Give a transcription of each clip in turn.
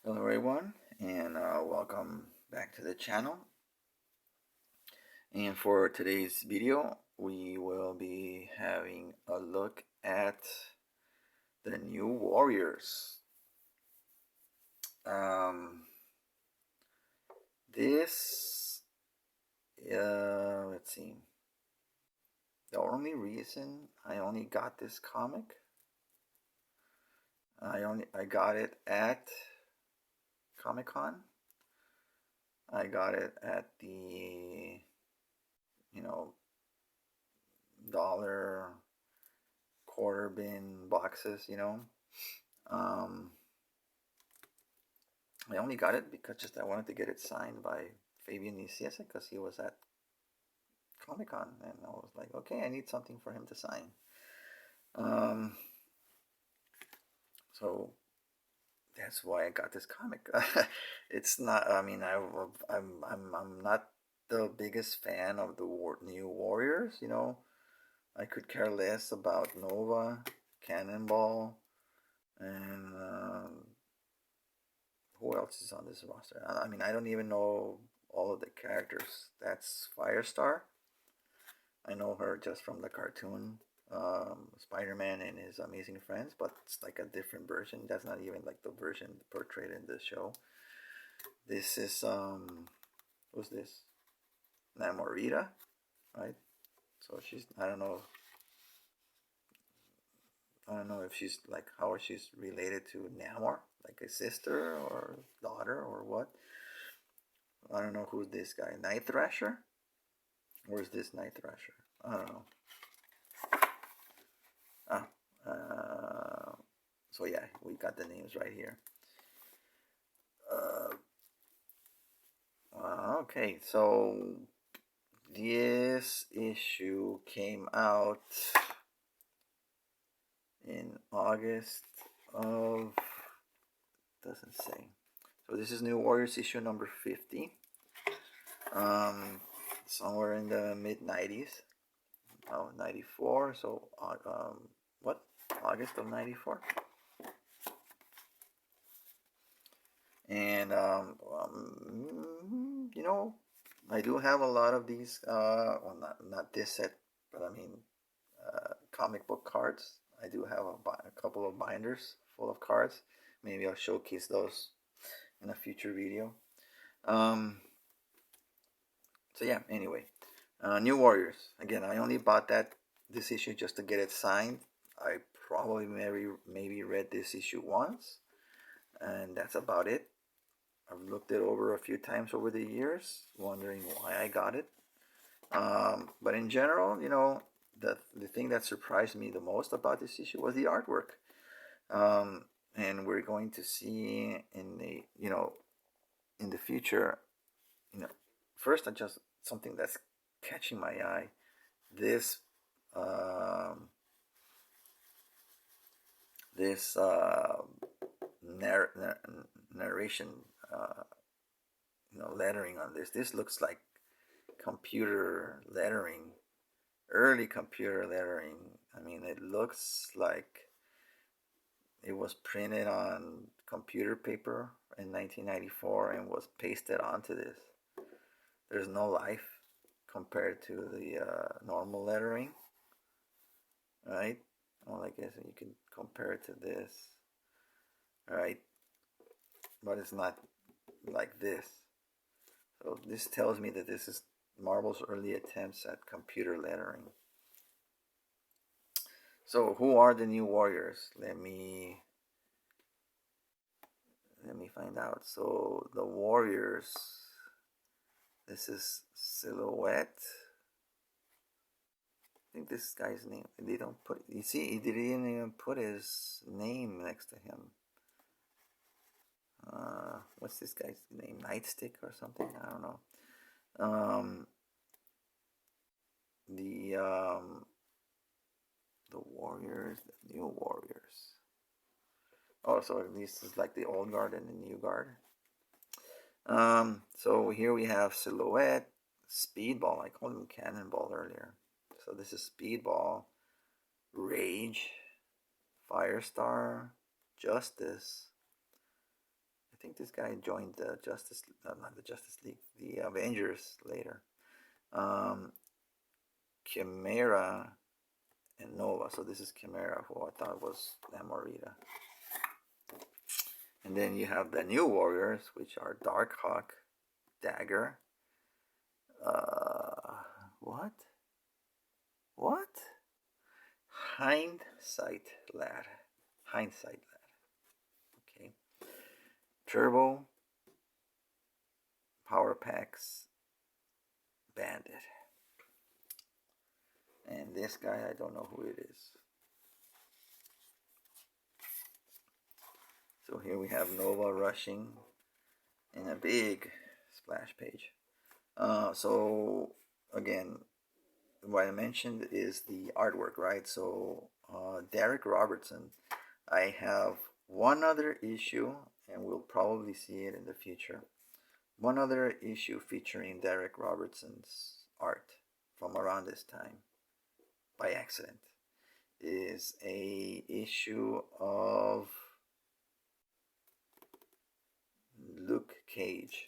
Hello everyone, and welcome back to the channel. And for today's video, we will be having a look at the new Warriors. This, let's see. The only reason I only got this comic, I got it at Comic-Con. I got it at the dollar quarter bin boxes, I only got it because I wanted to get it signed by Fabian Nicieza because he was at Comic-Con, and I was like, okay, I need something for him to sign. So that's why I got this comic. It's not. I mean, I'm not the biggest fan of the new Warriors. I could care less about Nova, Cannonball, and who else is on this roster? I mean, I don't even know all of the characters. That's Firestar. I know her just from the cartoon Spider-Man and his Amazing Friends, but it's like a different version. That's not even like the version portrayed in the show. This is who's this? Namorita, right? So she's I don't know if she's like how she's related to Namor, like a sister or daughter or what. I don't know who's this guy. Night Thrasher? Where's this Night Thrasher? I don't know. So yeah, we got the names right here. Okay, so this issue came out in August of, doesn't say. So this is New Warriors issue number 50. Somewhere in the mid 90s. Oh, 94. So what? August of 94. And I do have a lot of these. Well, not this set, but I mean, comic book cards. I do have a couple of binders full of cards. Maybe I'll showcase those in a future video. So yeah. Anyway, New Warriors. Again, I only bought this issue just to get it signed. I probably maybe read this issue once, and that's about it. I've looked it over a few times over the years, wondering why I got it. But in general, the thing that surprised me the most about this issue was the artwork. And we're going to see in the future, first just something that's catching my eye. This narration, lettering on this. This looks like computer lettering, early computer lettering. I mean, it looks like it was printed on computer paper in 1994 and was pasted onto this. There's no life compared to the normal lettering, right? Well, I guess you can compare it to this, right? But it's not like this. So this tells me that this is Marvel's early attempts at computer lettering. So who are the New Warriors? Let me find out. So the Warriors, this is Silhouette. I think this guy's name, they don't put, you see, he didn't even put his name next to him. What's this guy's name? Nightstick or something? I don't know. The Warriors, the New Warriors. Oh, so this is like the old guard and the new guard. So here we have Silhouette, Speedball. I called him Cannonball earlier. So this is Speedball, Rage, Firestar, Justice. I think this guy joined the Justice, not the Justice League, the Avengers later. Chimera and Nova. So this is Chimera, who I thought was Namorita. And then you have the New Warriors, which are Darkhawk, Dagger. What? Hindsight Lad. Okay. Turbo, Power Packs, Bandit. And this guy, I don't know who it is. So here we have Nova rushing in a big splash page. So again, what I mentioned is the artwork, right? So Derrick Robertson, I have one other issue, and we'll probably see it in the future. One other issue featuring Derrick Robertson's art from around this time, by accident, is a issue of Luke Cage.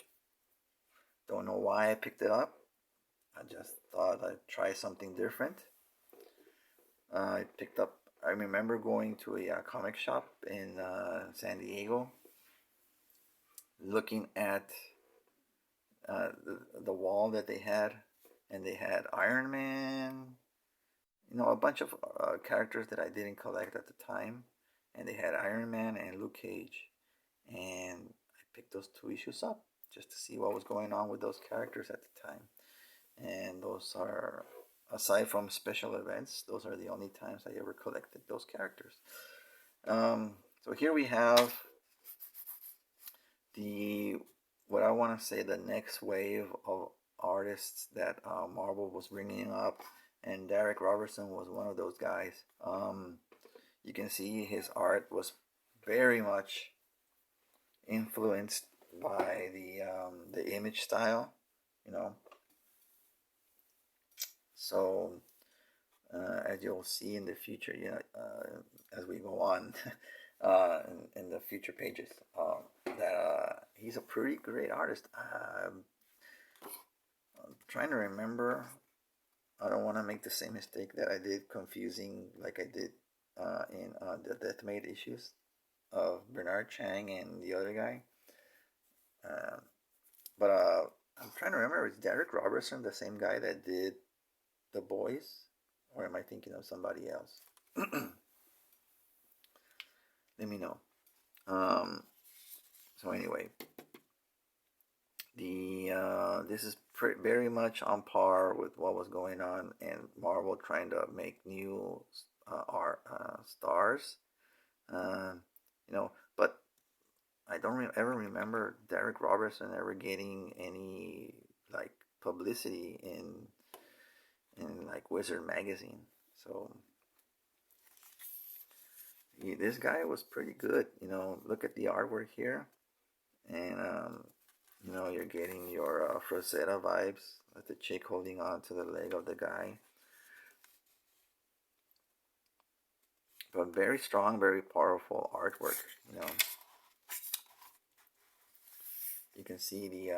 Don't know why I picked it up. I just thought I'd try something different. I remember going to a comic shop in San Diego, looking at the wall that they had, and they had Iron Man, a bunch of characters that I didn't collect at the time, and they had Iron Man and Luke Cage, and I picked those 2 issues up just to see what was going on with those characters at the time. And those are, aside from special events, those are the only times I ever collected those characters. So here we have what I want to say, the next wave of artists that Marvel was bringing up, and Derrick Robertson was one of those guys. You can see his art was very much influenced by the Image style, So as you'll see in the future, as we go on in the future pages, that he's a pretty great artist. I'm trying to remember. I don't want to make the same mistake that I did, confusing like I did in the Deathmate issues of Bernard Chang and the other guy. But I'm trying to remember, is Derrick Robertson the same guy that did The Boys, or am I thinking of somebody else? Let me know. So anyway, this is very much on par with what was going on in Marvel, trying to make new stars. But I don't ever remember Derrick Robertson ever getting any like publicity in like Wizard magazine. So this guy was pretty good. Look at the artwork here, and you're getting your Frazetta vibes with the chick holding on to the leg of the guy. But very strong, very powerful artwork. You can see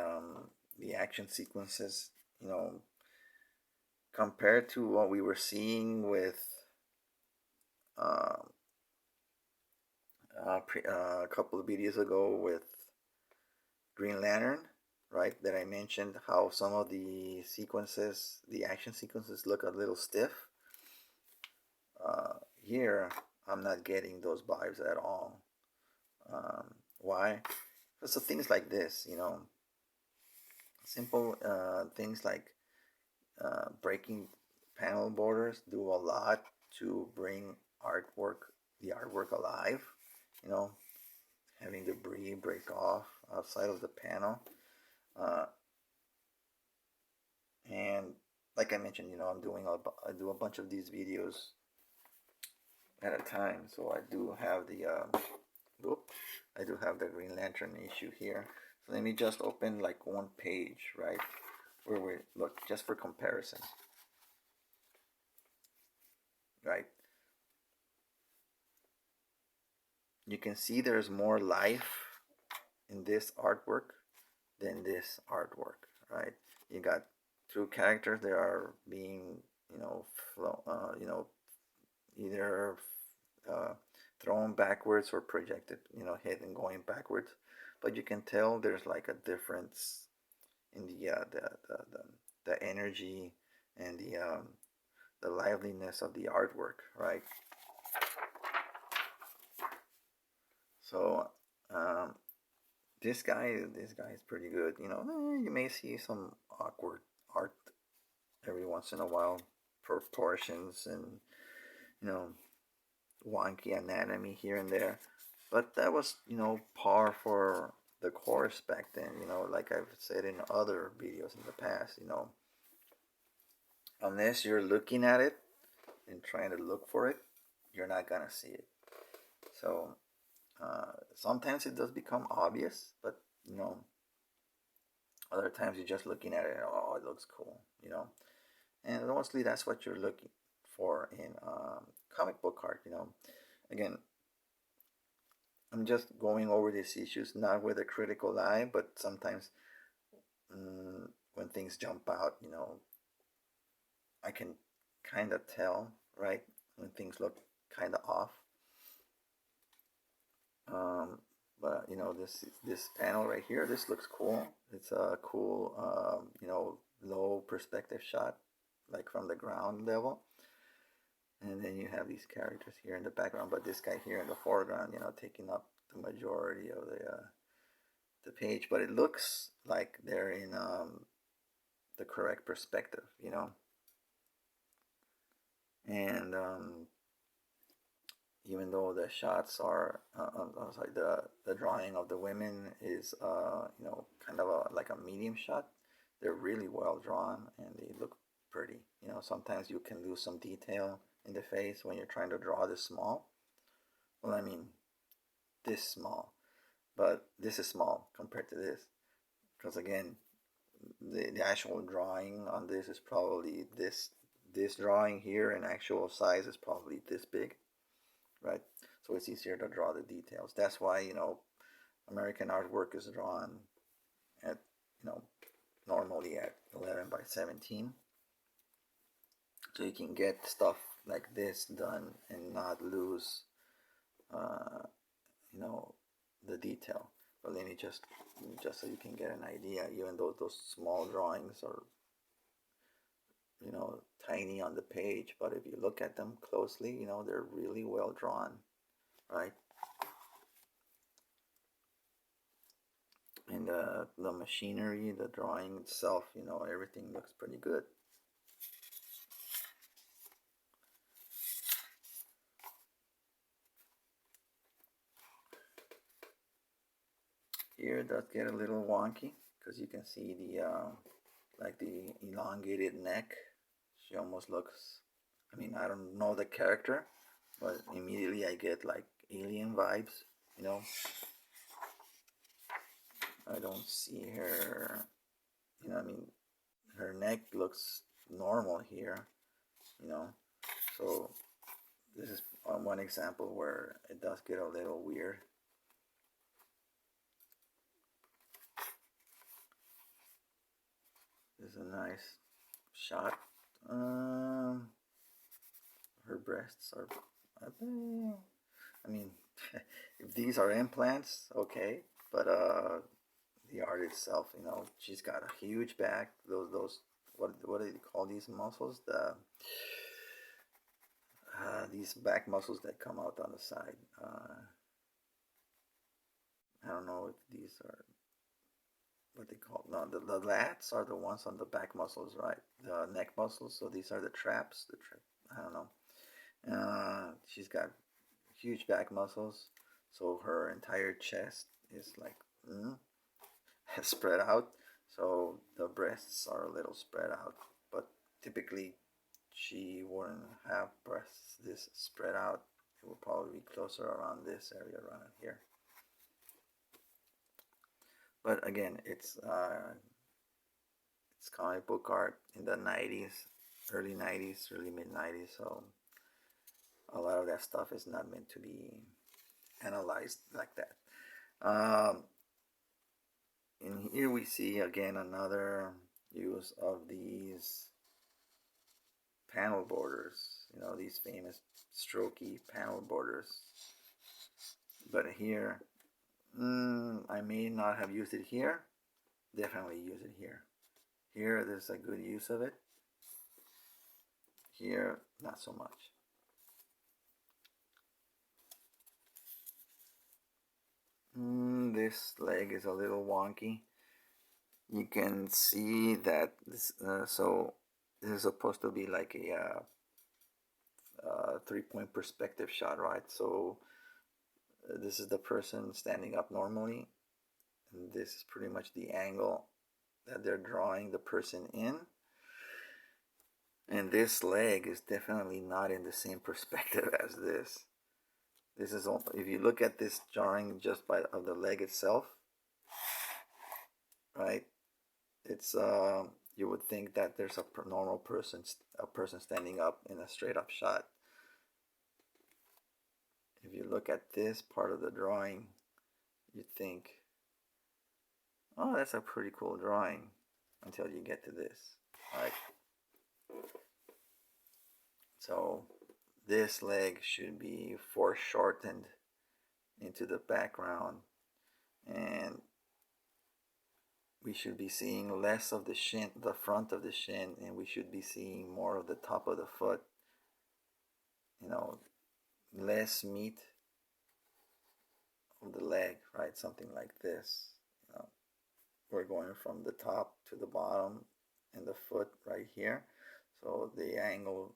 the action sequences. Compared to what we were seeing with a couple of videos ago with Green Lantern, right? That I mentioned how some of the action sequences look a little stiff. Here, I'm not getting those vibes at all. Why? Because of things like this, simple things like breaking panel borders do a lot to bring the artwork alive. Having debris break off outside of the panel, and like I mentioned, I do a bunch of these videos at a time, so I do have the Green Lantern issue here. So let me just open like one page, right, where we look just for comparison, right? You can see there's more life in this artwork than this artwork, right? You got two characters that are being, either uh, thrown backwards or projected, hit and going backwards. But you can tell there's like a difference in the energy and the liveliness of the artwork, right? So um, this guy is pretty good. You may see some awkward art every once in a while, proportions and you know wonky anatomy here and there, but that was par for the course back then. Like I've said in other videos in the past, unless you're looking at it and trying to look for it, you're not gonna see it. So sometimes it does become obvious, but other times you're just looking at it and, oh, it looks cool, and mostly that's what you're looking for in comic book art. Again, I'm just going over these issues not with a critical eye, but sometimes when things jump out, I can kind of tell, right, when things look kind of off. But this panel right here, this looks cool. It's a cool low perspective shot, like from the ground level. And then you have these characters here in the background, but this guy here in the foreground, taking up the majority of the page. But it looks like they're in the correct perspective, And even though the shots are, sorry, the drawing of the women is, kind of like a medium shot, they're really well drawn and they look pretty. Sometimes you can lose some detail in the face when you're trying to draw this small. Well, I mean, this small, but this is small compared to this, because again, the actual drawing on this is probably this drawing here, and actual size is probably this big, right? So it's easier to draw the details. That's why American artwork is drawn at normally at 11 by 17, so you can get stuff like this done and not lose the detail. But let me just so you can get an idea, even though those small drawings are tiny on the page, but if you look at them closely, they're really well drawn, right? And the machinery, the drawing itself, everything looks pretty good. Here it does get a little wonky because you can see the like the elongated neck. She almost looks, I don't know the character, but immediately I get like alien vibes, I don't see her, her neck looks normal here, so this is one example where it does get a little weird. This is a nice shot. Her breasts are, if these are implants, okay, but the art itself, she's got a huge back. Those what do you call these muscles? These back muscles that come out on the side. I don't know if these are what they call. No, the lats are the ones on the back muscles, right? The neck muscles. So these are the traps. I don't know. She's got huge back muscles, so her entire chest is like spread out. So the breasts are a little spread out, but typically she wouldn't have breasts this spread out. It would probably be closer around this area around here. But again, it's comic book art in the 90s, early 90s, early mid 90s. So a lot of that stuff is not meant to be analyzed like that. in here we see again another use of these panel borders, you know, these famous strokey panel borders. But here, I may not have used it here. Definitely use it here. Here, there's a good use of it. Here, not so much. This leg is a little wonky. You can see that this, so this is supposed to be like a 3-point perspective shot, right? So this is the person standing up normally, and this is pretty much the angle that they're drawing the person in. And this leg is definitely not in the same perspective as this. This is all, if you look at this drawing just by of the leg itself, right? It's you would think that there's a normal person, standing up in a straight up shot. If you look at this part of the drawing, you'd think, oh, that's a pretty cool drawing, until you get to this, right? So this leg should be foreshortened into the background, and we should be seeing less of the shin, the front of the shin, and we should be seeing more of the top of the foot. You know, less meat of the leg, right? Something like this. You know, we're going from the top to the bottom and the foot right here. So the angle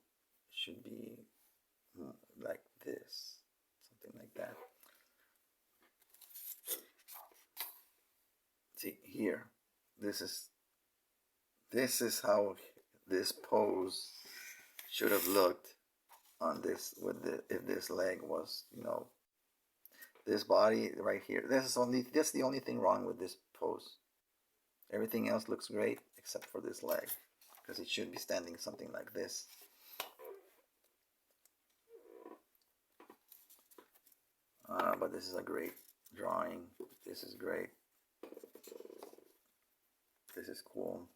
should be like this, something like that. See here, this is how this pose should have looked on this, with the, if this leg was, you know, this body right here. That's the only thing wrong with this pose. Everything else looks great except for this leg, because it should be standing something like this. But this is a great drawing. This is great. This is cool.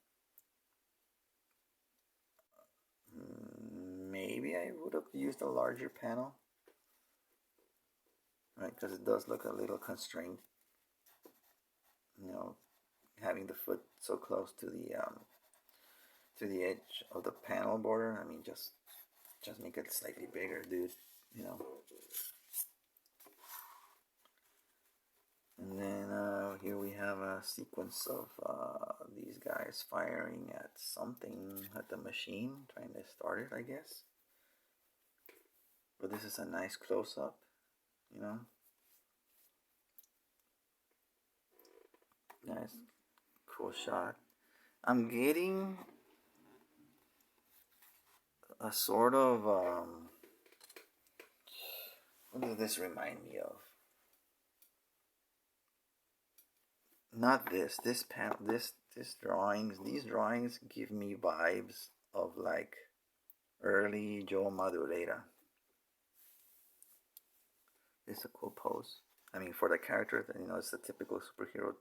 Maybe I would have used a larger panel, right? Because it does look a little constrained. You know, having the foot so close to the edge of the panel border. I mean, just make it slightly bigger, dude. You know. And then here we have a sequence of these guys firing at something, at the machine, trying to start it, I guess. But this is a nice close-up, you know. Nice, cool shot. I'm getting a sort of, what does this remind me of? Not this panel, this drawings. These drawings give me vibes of like early Joe Madureira. It's a cool pose. I mean, for the character, you know, it's the typical superhero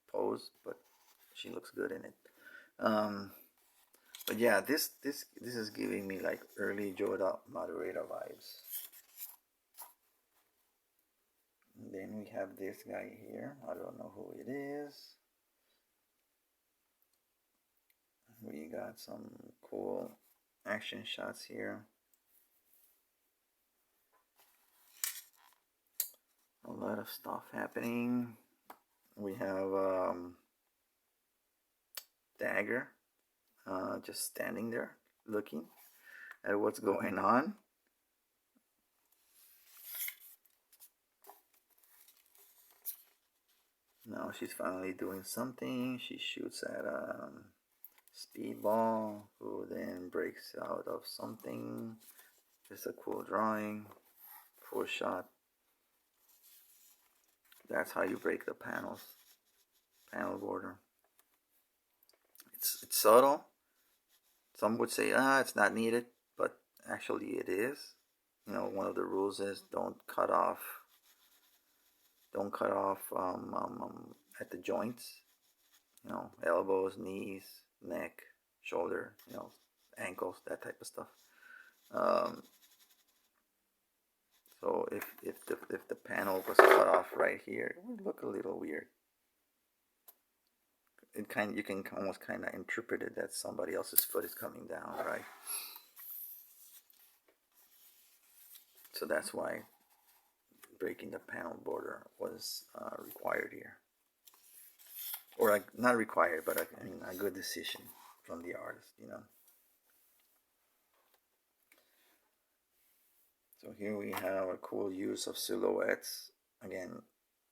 pose, but she looks good in it. But yeah, this is giving me like early Joe Madureira vibes. And then we have this guy here. I don't know who it is. We got some cool action shots here. A lot of stuff happening. We have Dagger just standing there looking at what's going on. Now she's finally doing something. She shoots at Speedball, who then breaks out of something. Just a cool drawing, cool shot. That's how you break the panel border. It's subtle. Some would say, it's not needed, but actually it is. You know, one of the rules is don't cut off at the joints. you know, elbows, knees, neck, shoulder, you know, ankles, that type of stuff. So if the panel was cut off right here, it would look a little weird. You can almost kind of interpret it that somebody else's foot is coming down, right? So that's why breaking the panel border was required here, or not required, but I mean a good decision from the artist, you know. So here we have a cool use of silhouettes. Again,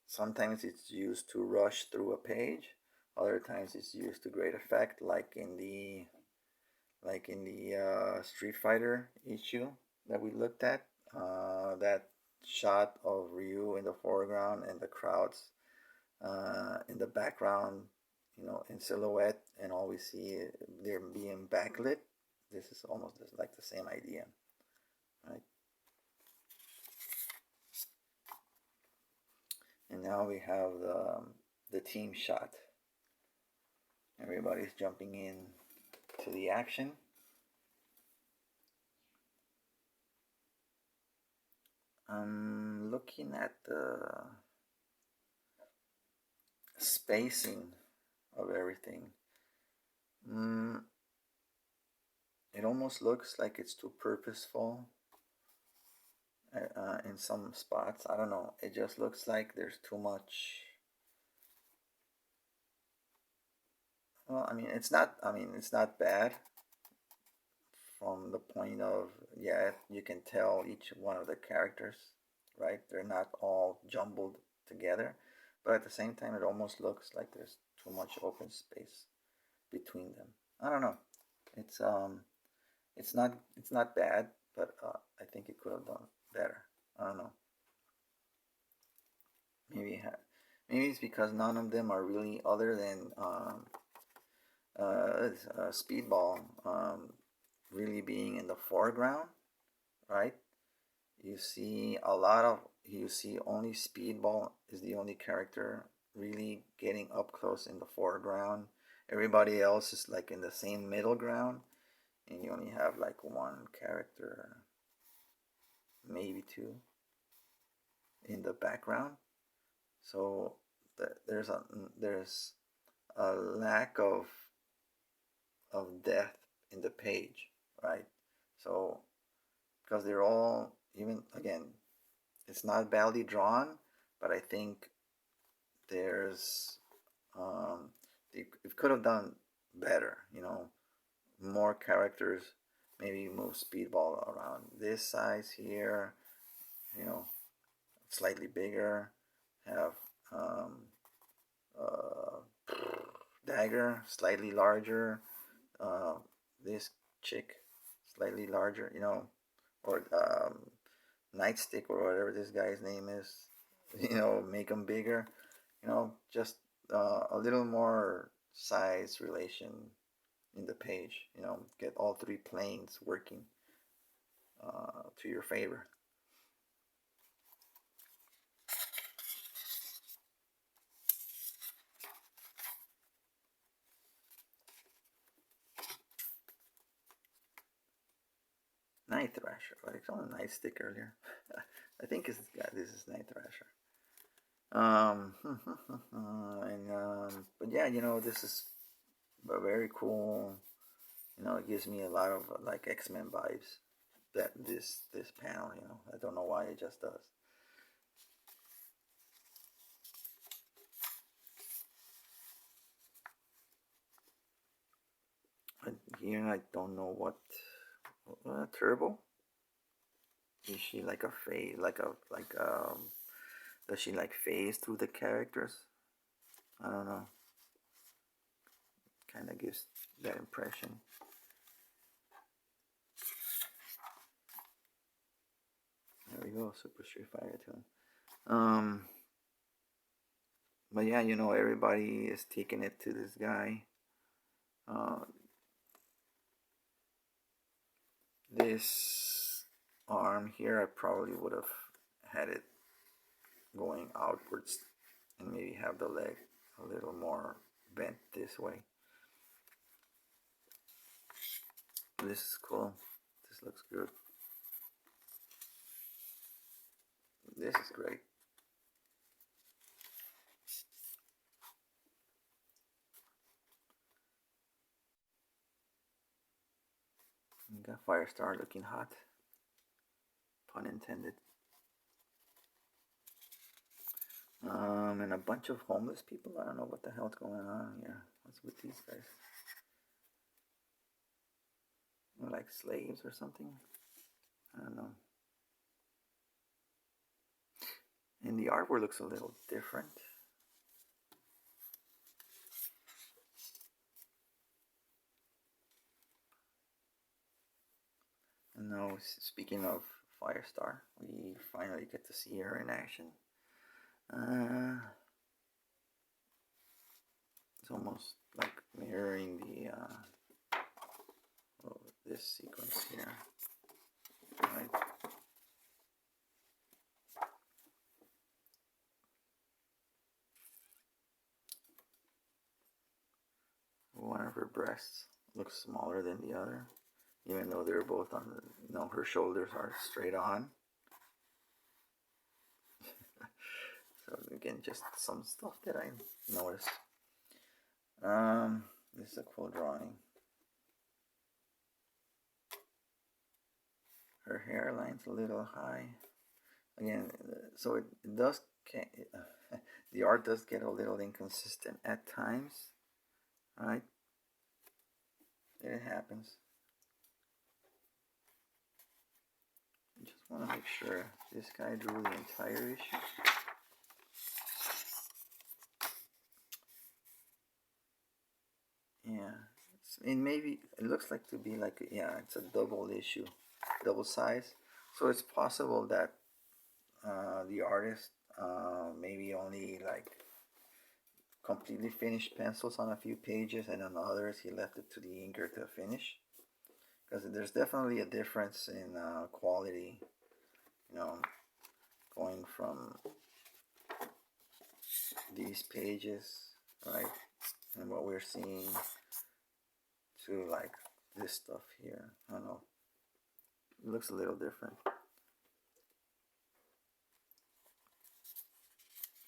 sometimes it's used to rush through a page. Other times it's used to great effect, like in the Street Fighter issue that we looked at. That shot of Ryu in the foreground and the crowds in the background, you know, in silhouette, and all we see they're being backlit. This is almost like the same idea, right? And now we have the team shot. Everybody's jumping in to the action. I'm looking at the spacing of everything. It almost looks like it's too purposeful in some spots. I don't know. It just looks like there's too much. Well, I mean, it's not. I mean, it's not bad. From the point of, yeah, you can tell each one of the characters, right? They're not all jumbled together, but at the same time, it almost looks like there's too much open space between them. I don't know. It's it's not bad, but I think it could have done better. I don't know. Maybe it's because none of them are really other than Speedball really being in the foreground, right? You see only Speedball is the only character really getting up close in the foreground. Everybody else is like in the same middle ground, and you only have like one character, maybe two, in the background. So there's a lack of depth in the page, right? So because they're all, even again, it's not badly drawn, but I think there's it could have done better, you know, more characters, maybe move Speedball around this size here, you know, slightly bigger, have Dagger slightly larger, this chick slightly larger, you know, or Nightstick or whatever this guy's name is, you know, make them bigger, you know, just a little more size relation in the page, you know, get all three planes working to your favor. Night Thrasher. I saw a Nightstick earlier. I think this is Night Thrasher. But yeah, you know, this is a very cool. You know, it gives me a lot of like X-Men vibes. That this panel, you know, I don't know why it just does. But here I don't know what Turbo. Is she like a phase, does she like phase through the characters? I don't know. Kind of gives that impression. There we go, Super Street Fighter 2. But yeah, you know, everybody is taking it to this guy. This arm here, I probably would have had it going outwards and maybe have the leg a little more bent this way. This is cool. This looks good. This is great. We got Firestar looking hot. Pun intended. And a bunch of homeless people. I don't know what the hell's going on here. What's with these guys? They're like slaves or something? I don't know. And the artwork looks a little different. And now, speaking of Firestar, we finally get to see her in action. It's almost like mirroring the this sequence here, right? One of her breasts looks smaller than the other, even though they're both on the, her shoulders are straight on. So again, just some stuff that I noticed. This is a cool drawing. Her hairline's a little high. Again, so it does. The art does get a little inconsistent at times, right? It happens. I just want to make sure this guy drew the entire issue. Yeah, maybe it looks like to be like, yeah, it's a double issue, double size. So it's possible that the artist maybe only like completely finished pencils on a few pages, and on others he left it to the inker to finish. Because there's definitely a difference in quality, going from these pages, right, and what we're seeing to like this stuff here. I don't know. It looks a little different.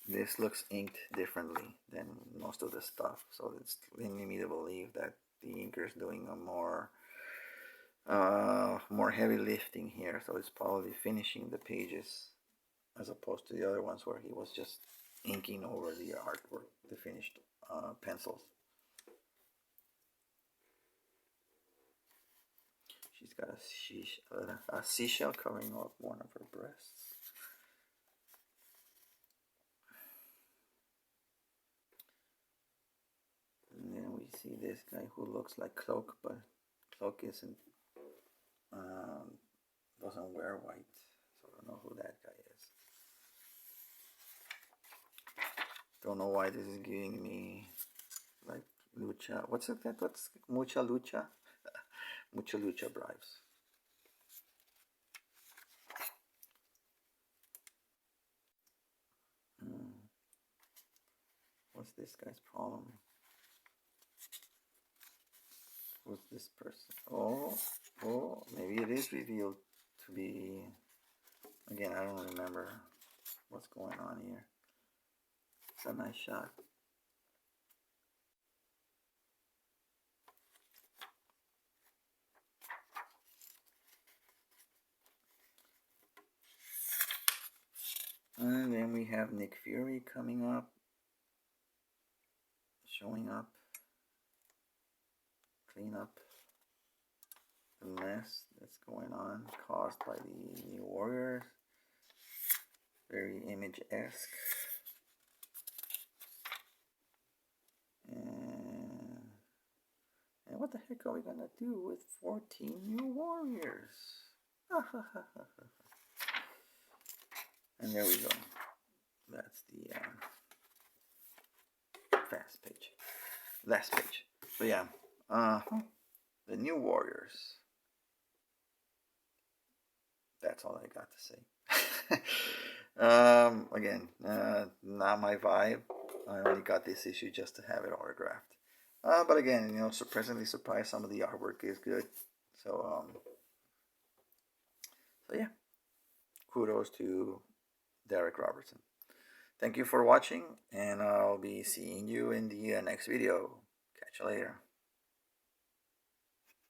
This looks inked differently than most of the stuff, so it's leading me to believe that the inker is doing a more heavy lifting here. So it's probably finishing the pages as opposed to the other ones where he was just inking over the artwork, the finished pencils. She's got a seashell covering up one of her breasts. And then we see this guy who looks like Cloak, but Cloak isn't, doesn't wear white, so I don't know who that guy is. Don't know why this is giving me like lucha. What's mucha lucha? Mucha lucha bribes. What's this guy's problem? Who's this person? Oh, maybe it is revealed to be. Again, I don't remember what's going on here. It's a nice shot. And then we have Nick Fury coming up, showing up, clean up the mess that's going on, caused by the New Warriors. Very Image-esque. And what the heck are we gonna do with 14 New Warriors? And there we go. That's the fast page. Last page. So yeah, the New Warriors. That's all I got to say. Again, not my vibe. I only got this issue just to have it autographed. But again, you know, surprisingly surprised. Some of the artwork is good. So yeah, kudos to Derrick Robertson. Thank you for watching, and I'll be seeing you in the next video. Catch you later.